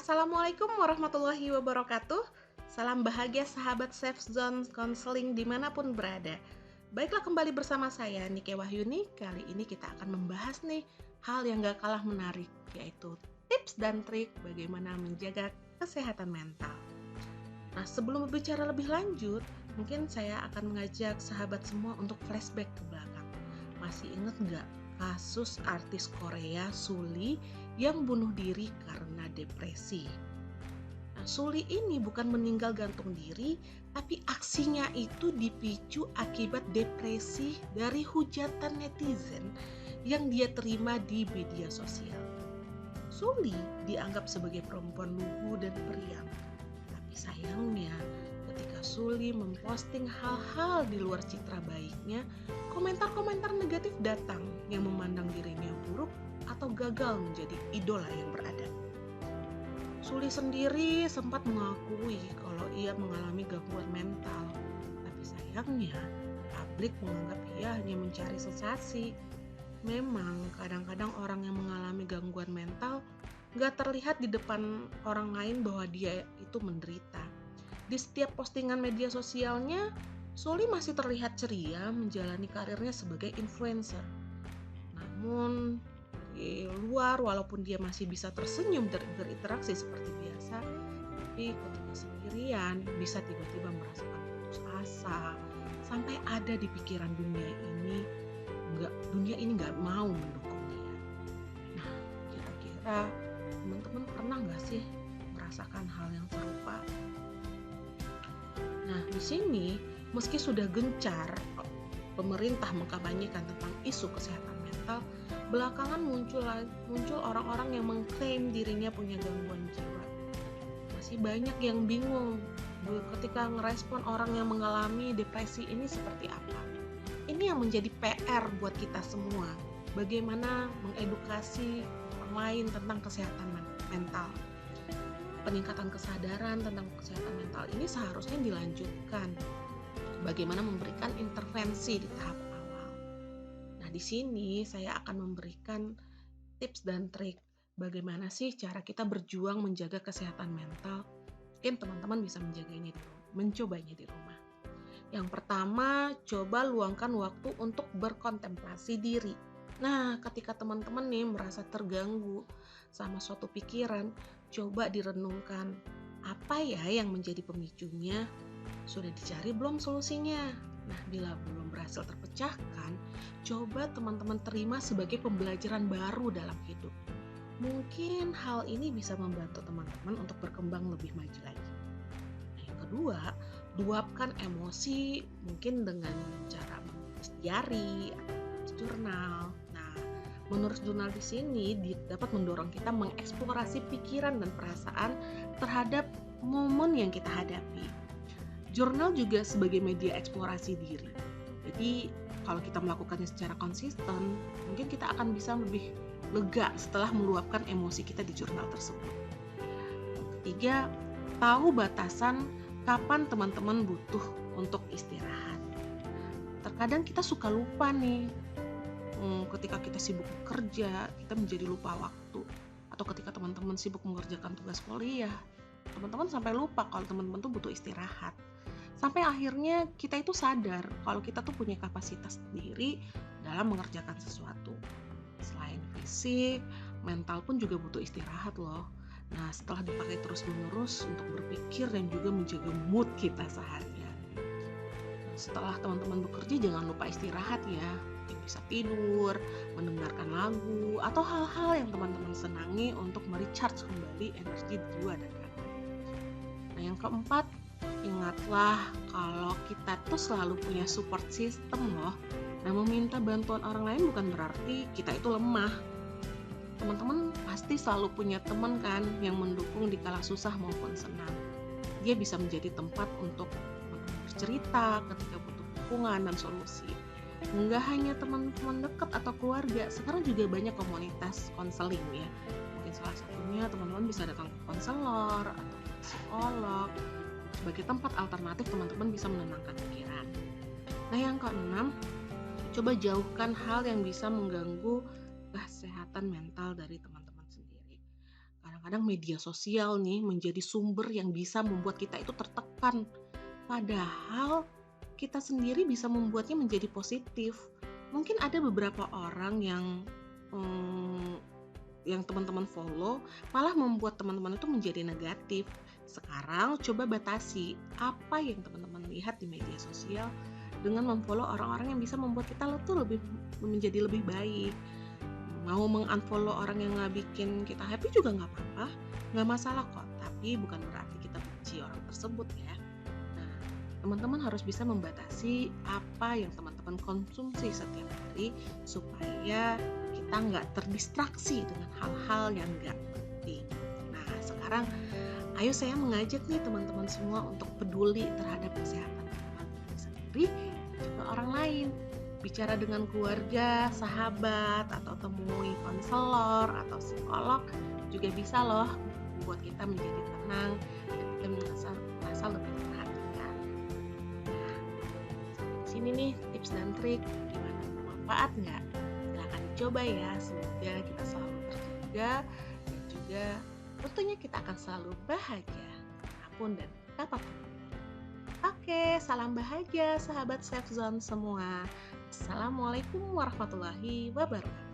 Assalamualaikum warahmatullahi wabarakatuh. Salam bahagia sahabat Safe Zone Counseling dimanapun berada. Baiklah, kembali bersama saya Nike Wahyuni. Kali ini kita akan membahas nih hal yang gak kalah menarik, yaitu tips dan trik bagaimana menjaga kesehatan mental. Nah, sebelum berbicara lebih lanjut, mungkin saya akan mengajak sahabat semua untuk flashback ke belakang. Masih ingat gak kasus artis Korea Suli yang bunuh diri karena depresi? Nah, Suli ini bukan meninggal gantung diri, tapi aksinya itu dipicu akibat depresi dari hujatan netizen yang dia terima di media sosial. Suli dianggap sebagai perempuan lugu dan periang. Tapi sayangnya, ketika Suli memposting hal-hal di luar citra baiknya, komentar-komentar negatif datang yang memandang dirinya buruk atau gagal menjadi idola yang beradab. Suli sendiri sempat mengakui kalau ia mengalami gangguan mental, tapi sayangnya publik menganggap ia hanya mencari sensasi. Memang kadang-kadang orang yang mengalami gangguan mental gak terlihat di depan orang lain bahwa dia itu menderita. Di setiap postingan media sosialnya, Suli masih terlihat ceria menjalani karirnya sebagai influencer. Namun di luar, walaupun dia masih bisa tersenyum dan berinteraksi seperti biasa, tapi ketika sendirian bisa tiba-tiba merasakan putus asa, sampai ada di pikiran dunia ini nggak mau mendukung dia. Nah, kira-kira teman-teman pernah nggak sih merasakan hal yang serupa? Nah, di sini meski sudah gencar pemerintah mengkampanyekan tentang isu kesehatan mental, belakangan muncul orang-orang yang mengklaim dirinya punya gangguan jiwa. Masih banyak yang bingung ketika ngerespon orang yang mengalami depresi ini seperti apa. Ini yang menjadi PR buat kita semua. Bagaimana mengedukasi orang lain tentang kesehatan mental. Peningkatan kesadaran tentang kesehatan mental ini seharusnya dilanjutkan. Bagaimana memberikan intervensi di tahap awal. Nah, di sini saya akan memberikan tips dan trik bagaimana sih cara kita berjuang menjaga kesehatan mental. Mungkin teman-teman bisa mencobanya di rumah. Yang pertama, coba luangkan waktu untuk berkontemplasi diri. Nah, ketika teman-teman nih merasa terganggu sama suatu pikiran, coba direnungkan, apa ya yang menjadi pemicunya? Sudah dicari belum solusinya? Nah, bila belum berhasil terpecahkan, coba teman-teman terima sebagai pembelajaran baru dalam hidup. Mungkin hal ini bisa membantu teman-teman untuk berkembang lebih maju lagi. Nah, yang kedua, luapkan emosi mungkin dengan cara menulis diary atau jurnal. Nah, menurut jurnal di sini dapat mendorong kita mengeksplorasi pikiran dan perasaan terhadap momen yang kita hadapi. Jurnal juga sebagai media eksplorasi diri. Jadi, kalau kita melakukannya secara konsisten, mungkin kita akan bisa lebih lega setelah meluapkan emosi kita di jurnal tersebut. Ketiga, tahu batasan kapan teman-teman butuh untuk istirahat. Terkadang kita suka lupa nih, ketika kita sibuk bekerja, kita menjadi lupa waktu. Atau ketika teman-teman sibuk mengerjakan tugas kuliah, teman-teman sampai lupa kalau teman-teman tuh butuh istirahat. Sampai akhirnya kita itu sadar kalau kita tuh punya kapasitas sendiri dalam mengerjakan sesuatu. Selain fisik, mental pun juga butuh istirahat loh. Nah, setelah dipakai terus-menerus untuk berpikir dan juga menjaga mood kita seharian. Setelah teman-teman bekerja, jangan lupa istirahat ya. Mungkin bisa tidur, mendengarkan lagu, atau hal-hal yang teman-teman senangi untuk merecharge kembali energi jiwa dan raga. Nah, yang keempat, ingatlah kalau kita tuh selalu punya support system loh. Nah, meminta bantuan orang lain bukan berarti kita itu lemah. Teman-teman pasti selalu punya teman kan yang mendukung di kala susah maupun senang. Dia bisa menjadi tempat untuk bercerita ketika butuh dukungan dan solusi. Nggak hanya teman-teman dekat atau keluarga, sekarang juga banyak komunitas konseling ya. Mungkin salah satunya teman-teman bisa datang ke konselor atau psikolog sebagai tempat alternatif teman-teman bisa menenangkan pikiran. Nah, yang keenam, coba jauhkan hal yang bisa mengganggu kesehatan mental dari teman-teman sendiri. kadang-kadang media sosial nih menjadi sumber yang bisa membuat kita itu tertekan. Padahal kita sendiri bisa membuatnya menjadi positif. Mungkin ada beberapa orang mmm, yang teman-teman follow malah membuat teman-teman itu menjadi negatif. Sekarang coba batasi apa yang teman-teman lihat di media sosial dengan memfollow orang-orang yang bisa membuat kita tuh menjadi lebih baik. Mau meng-unfollow orang yang nggak bikin kita happy juga nggak apa-apa, nggak masalah kok. Tapi bukan berarti kita benci orang tersebut ya. Nah, teman-teman harus bisa membatasi apa yang teman-teman konsumsi setiap hari supaya kita nggak terdistraksi dengan hal-hal yang nggak penting. Nah, sekarang ayo saya mengajak nih teman-teman semua untuk peduli terhadap kesehatan teman-teman sendiri dan juga orang lain. Bicara dengan keluarga, sahabat, atau temui konselor atau psikolog juga bisa loh membuat kita menjadi tenang dan kita merasa lebih terperhatikan. Nah, di sini nih tips dan trik gimana, bermanfaat nggak? Silahkan dicoba ya, semoga kita selalu terjaga dan juga tentunya kita akan selalu bahagia apapun dan kapanpun. Oke, salam bahagia sahabat Safe Zone semua. Assalamualaikum warahmatullahi wabarakatuh.